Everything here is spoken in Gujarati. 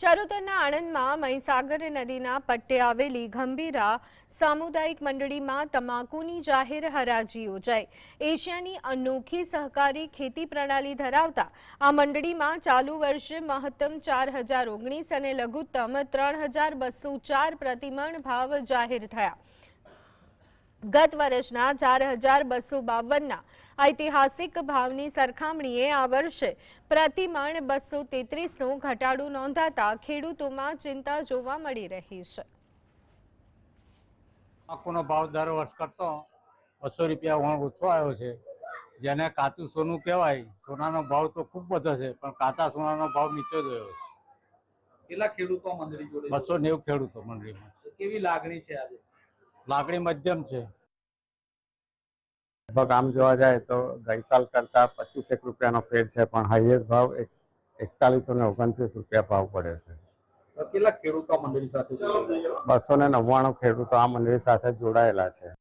ચરોતરના આણંદમાં મહીસાગર નદીના પટ્ટે આવેલી ગંભીરા સામુદાયિક મંડળીમાં તમાકુની જાહેર હરાજી યોજાઈ। એશિયાની અનોખી સહકારી ખેતી પ્રણાલી ધરાવતા આ મંડળીમાં ચાલુ વર્ષે મહત્તમ 4019 અને લઘુત્તમ 3204 પ્રતિમણ ભાવ જાહેર થયા। ગત વર્ષના 4252ના ઐતિહાસિક ભાવની સરખામણીએ આ વર્ષે પ્રતિમણ 233નો ઘટાડો નોંધાતા ખેડૂતોમાં ચિંતા જોવા મળી રહી છે। તમાકુનો ભાવ દર વર્ષ કરતો 200 રૂપિયા ઓછો આવ્યો છે, જેને કાચું સોનું કહેવાય। સોનાનો ભાવ તો ખૂબ વધ્યો છે, પણ કાચા સોનાનો ભાવ નીચે જ રહ્યો છે। કેટલા ખેડૂતો મંડળી જોડે? 290 ખેડૂતો મંડળીમાં। કેવી લાગણી છે આજે? લાગણી મધ્યમ છે। લગભગ આમ જોવા જાય તો ગઈ સાલ કરતા 25 રૂપિયાનો ફેર છે, પણ હાઈએસ્ટ ભાવ 4129 રૂપિયા ભાવ પડે છે। કેટલા ખેડૂતો મંડળી સાથે? 299 ખેડૂતો આ મંડળી સાથે જોડાયેલા છે।